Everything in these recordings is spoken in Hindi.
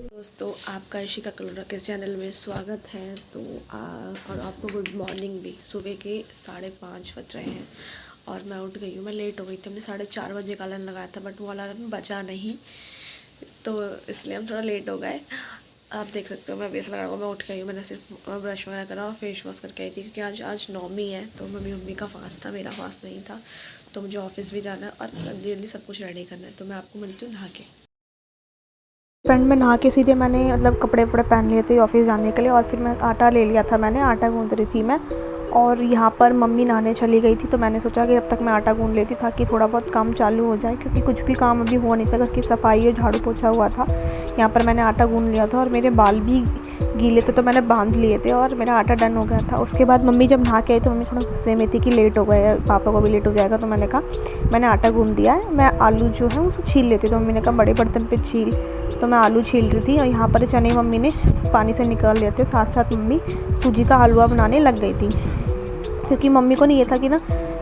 दोस्तों, आपका ऋषिका कलोरा के चैनल में स्वागत है। तो और आपको गुड मॉर्निंग भी। सुबह के 5:30 बज रहे हैं और मैं उठ गई हूँ। मैं लेट हो गई थी। हमने 4:30 बजे का अलार्म लगाया था, बट वो अलार्म बजा नहीं, तो इसलिए हम थोड़ा लेट हो गए। आप देख सकते हो मैं बेस लगा हुआ, मैं उठ गई हूँ। मैंने सिर्फ ब्रश वगैरह करा और फेस वॉश करके आई थी, क्योंकि आज नौमी है, तो मम्मी का फास्ट था, मेरा फास्ट नहीं था। तो मुझे ऑफिस भी जाना है और जल्दी सब कुछ रेडी करना है। तो मैं आपको मिलती हूँ नहा के। फ्रेंड में नहा के सीधे मैंने मतलब कपड़े पहन लिए थे ऑफिस जाने के लिए, और फिर मैं आटा ले लिया था, मैंने आटा गूँध रही थी मैं। और यहाँ पर मम्मी नहाने चली गई थी, तो मैंने सोचा कि अब तक मैं आटा गूँध लेती ताकि थोड़ा बहुत काम चालू हो जाए, क्योंकि कुछ भी काम अभी हो नहीं था। घर की सफाई और झाड़ू पोछा हुआ था। यहाँ पर मैंने आटा गूँध लिया था और मेरे बाल भी गीले थे, तो मैंने बांध लिए थे और मेरा आटा डन हो गया था। उसके बाद मम्मी जब नहा के आई तो मम्मी थोड़ा गुस्से में थी कि लेट हो गए, पापा को भी लेट हो जाएगा। तो मैंने कहा मैंने आटा गूँध दिया है, मैं आलू जो है उसे छील लेती। तो मम्मी ने कहा बड़े बर्तन पे छील। तो मैं आलू छील रही थी और यहाँ पर चने मम्मी ने पानी से निकाल लिए थे। साथ साथ मम्मी सूजी का हलवा बनाने लग गई थी, क्योंकि मम्मी को नहीं ये था कि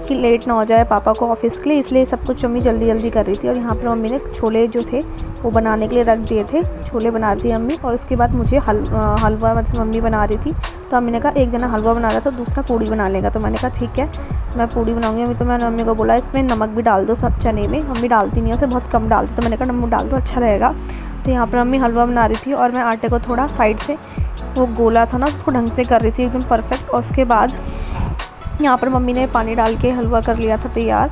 कि लेट ना हो जाए पापा को ऑफिस के लिए, इसलिए सब कुछ मम्मी जल्दी जल्दी कर रही थी। और यहाँ पर मम्मी ने छोले जो थे वो बनाने के लिए रख दिए थे। छोले बना रही थी मम्मी, और उसके बाद मुझे हलवा मतलब मम्मी बना रही थी। तो मम्मी ने कहा एक जना हलवा बना रहा था, दूसरा पूड़ी बना लेगा। तो मैंने कहा ठीक है, मैं पूड़ी बनाऊंगी। अभी तो मैंने मम्मी को बोला इसमें नमक भी डाल दो सब चने में। मम्मी डालती नहीं है, उसे बहुत कम डालती। तो मैंने कहा नमक डाल दो, अच्छा रहेगा। तो यहाँ पर मम्मी हलवा बना रही थी और मैं आटे को थोड़ा साइड से वो गोला था ना उसको ढंग से कर रही थी एकदम परफेक्ट। और उसके बाद यहाँ पर मम्मी ने पानी डाल के हलवा कर लिया था तैयार।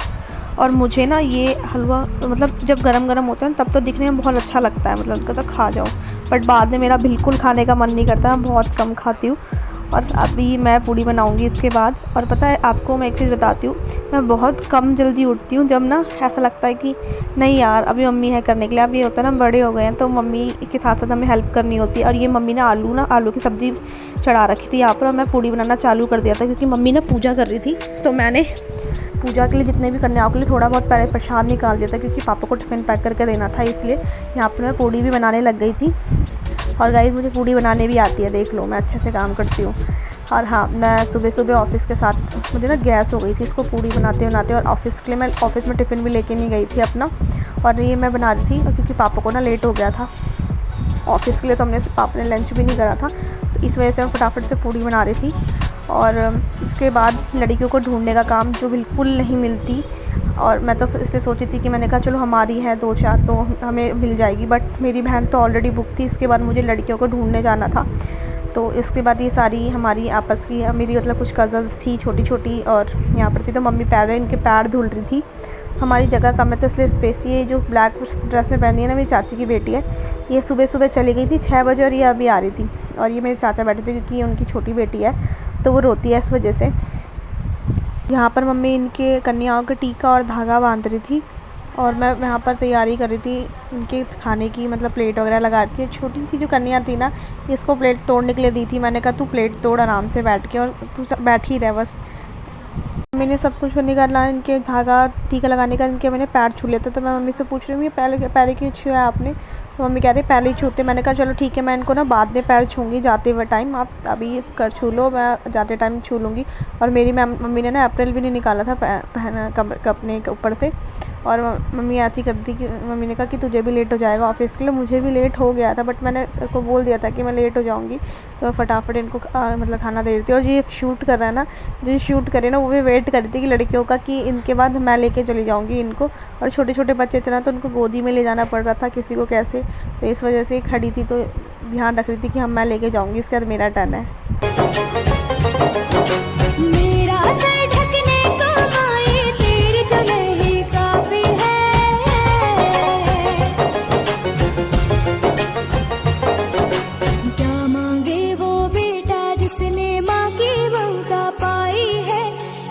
और मुझे ना ये हलवा मतलब जब गरम गरम होता है तब तो दिखने में बहुत अच्छा लगता है, मतलब कहता खा जाओ, बट बाद में मेरा बिल्कुल खाने का मन नहीं करता, मैं बहुत कम खाती हूँ। और अभी मैं पूड़ी बनाऊंगी इसके बाद। और पता है आपको मैं एक चीज़ बताती हूँ, मैं बहुत कम जल्दी उठती हूँ। जब ना ऐसा लगता है कि नहीं यार अभी मम्मी है करने के लिए, अब ये होता है ना बड़े हो गए हैं तो मम्मी के साथ साथ हमें हेल्प करनी होती है। और ये मम्मी ने आलू की सब्ज़ी चढ़ा रखी थी यहाँ पर, और मैं पूड़ी बनाना चालू कर दिया था, क्योंकि मम्मी ने पूजा कर रही थी। तो मैंने पूजा के लिए जितने भी कन्याओं के लिए थोड़ा बहुत पहले प्रसाद निकाल दिया था, क्योंकि पापा को टिफ़िन पैक करके देना था, इसलिए यहाँ पर मैं पूड़ी भी बनाने लग गई थी। और गाइस मुझे पूड़ी बनाने भी आती है, देख लो मैं अच्छे से काम करती हूँ। और हाँ, मैं सुबह सुबह ऑफ़िस के साथ मुझे ना गैस हो गई थी इसको पूड़ी बनाते बनाते, और ऑफ़िस के लिए मैं ऑफ़िस में टिफ़िन भी लेके नहीं गई थी अपना। और ये मैं बना रही थी क्योंकि पापा को ना लेट हो गया था ऑफ़िस के लिए, तो पापा ने लंच भी नहीं करा था, तो इस वजह से मैं फटाफट से पूड़ी बना रही थी। और इसके बाद लड़कियों को ढूंढने का काम जो बिल्कुल नहीं मिलती, और मैं तो इसलिए सोची थी कि मैंने कहा चलो हमारी है 2-4 तो हमें मिल जाएगी, बट मेरी बहन तो ऑलरेडी बुक थी। इसके बाद मुझे लड़कियों को ढूंढने जाना था। तो इसके बाद ये सारी हमारी आपस की मेरी मतलब कुछ कज़न्स थी छोटी छोटी और यहाँ पर थी, तो मम्मी इनके पैर धुल रही थी। हमारी जगह कम है तो इसलिए स्पेस थी। ये जो ब्लैक ड्रेस में पहनी है ना, मेरी चाची की बेटी है, ये सुबह सुबह चली गई थी 6 बजे, और ये अभी आ रही थी। और ये मेरे चाचा बैठे थे, क्योंकि ये उनकी छोटी बेटी है तो वो रोती है इस वजह से। यहाँ पर मम्मी इनके कन्याओं के टीका और धागा बांध रही थी, और मैं यहाँ पर तैयारी कर रही थी इनके खाने की, मतलब प्लेट वगैरह लगा रही थी। छोटी सी जो कन्या थी ना, इसको प्लेट तोड़ने के लिए दी थी। मैंने कहा तू प्लेट तोड़ आराम से बैठ के, और तू बैठ ही रह बस। मैंने सब कुछ निकाला, इनके धागा टीका लगाने का, इनके मैंने पैर छू लेते। तो मैं मम्मी से पूछ रही हूँ ये पहले क्यों छुआ आपने? तो मम्मी कह रही पहले ही छूते। मैंने कहा चलो ठीक है, मैं इनको ना बाद में पैर छूँगी जाते हुए टाइम, आप अभी कर छू लो, मैं जाते टाइम छू लूँगी। और मेरी मम्मी ने ना अप्रैल भी नहीं निकाला था पहना अपने ऊपर से। और मम्मी ऐसी कर दी कि मम्मी ने कहा कि तुझे भी लेट हो जाएगा ऑफिस के लिए। मुझे भी लेट हो गया था, बट मैंने सर को बोल दिया था कि मैं लेट हो जाऊँगी, तो मैं फटाफट इनको मतलब खाना दे रही थी। और ये शूट कर रहा है ना, जो शूट करे ना, वो भी वेट कर रही थी कि लड़कियों का, कि इनके बाद मैं लेके चली जाऊँगी इनको। और छोटे छोटे बच्चे थे ना, तो उनको गोदी में ले जाना पड़ रहा था किसी को कैसे, तो इस वजह से खड़ी थी, तो ध्यान रख रही थी कि हम मैं लेके जाऊँगी, इसके बाद मेरा टर्न है।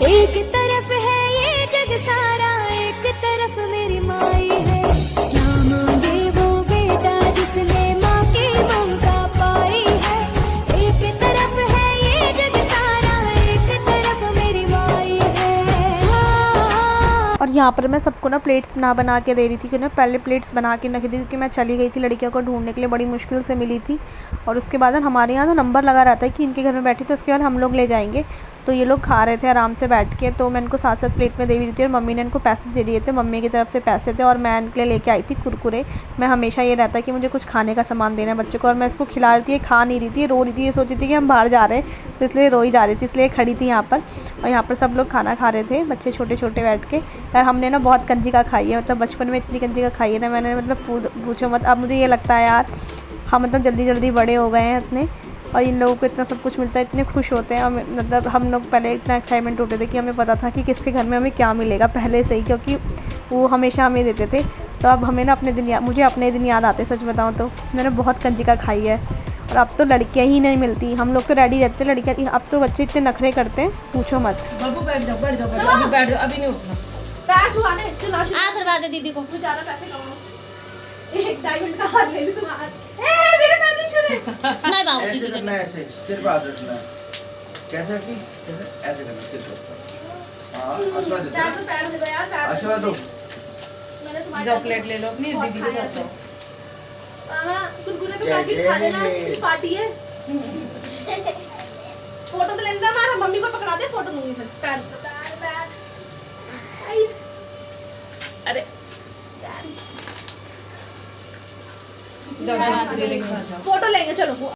एक तरफ है ये जग सारा, एक तरफ मेरी माई है। क्या मांगे वो बेटा जिसने माँ की ममता पाई है। एक तरफ है ये जग सारा, एक यहाँ पर मैं सबको ना प्लेट्स बना के दे रही थी, क्योंकि मैं पहले प्लेट्स बना के रख दी क्योंकि मैं चली गई थी लड़कियों को ढूंढने के लिए, बड़ी मुश्किल से मिली थी। और उसके बाद हमारे यहाँ तो नंबर लगा रहता है कि इनके घर में बैठी तो उसके बाद हम लोग ले जाएंगे। तो ये लोग खा रहे थे आराम से बैठ के, तो मैं इनको साथ साथ प्लेट में दे रही थी और मम्मी ने इनको पैसे दे दिए थे, मम्मी की तरफ से पैसे थे। और मैं इनके लिए लेके आई थी कुरकुरे। मैं हमेशा ये रहता है कि मुझे कुछ खाने का सामान देना है बच्चे को, और मैं इसको खिला रही थी, ये खा नहीं रही थी, ये रो रही थी, ये सोच रही थी कि हम बाहर जा रहे हैं, तो इसलिए रो ही जा रही थी, इसलिए खड़ी थी यहाँ पर। और यहाँ पर सब लोग खाना खा रहे थे, बच्चे छोटे छोटे बैठ के। यार हमने ना बहुत कंजिका खाई है, मतलब बचपन में इतनी कंजिका खाई है ना मैंने, मतलब पूछो मत। अब मुझे ये लगता है यार हम मतलब जल्दी जल्दी बड़े हो गए हैं इतने, और इन लोगों को इतना सब कुछ मिलता है, इतने खुश होते हैं। और मतलब हम लोग पहले इतना एक्साइटमेंट होते थे कि हमें पता था कि किसके घर में हमें क्या मिलेगा पहले से ही, क्योंकि वो हमेशा हमें देते थे। तो अब हमें ना मुझे अपने दिन याद आते, सच बताऊँ तो मैंने बहुत कंजिका खाई है। और अब तो लड़कियाँ ही नहीं मिलती, हम लोग तो रेडी रहते लड़कियाँ, अब तो बच्चे इतने नखरे करते हैं पूछो मत। बाबू बैठ जाओ बैठ जाओ बैठ जाओ, अभी बैठ जाओ, अभी नहीं उठना। आशीर्वाद दे दीदी को। ज़्यादा पैसे कमाओ, एक डायमंड का हार ले ली तुम आज। मेरे पैर नहीं छूने। नहीं बाबू ऐसे दीदी करना है, ऐसे सिर पे हाथ रखना है। कैसे रखी? ऐसे करना सिर पे। हाँ आशीर्वाद दे दो। पैर दे दो यार, पैर आशीर्वाद दो। मैंने तुम्हारे जाओ प्लेट ले लो अपनी बहुत दीदी के खाया साथ जाओ। मामा कुरकुरे के जय पैकेट जय खा लेना, जय। इसकी पार्टी है। फोटो तो लेना मारा, मम्मी को पकड़ा दे, फोटो दूंगी फिर। पैर पैर पैर। आई। अरे पैर। जाओ दीदी के साथ जाओ। फोटो लेंगे चलो।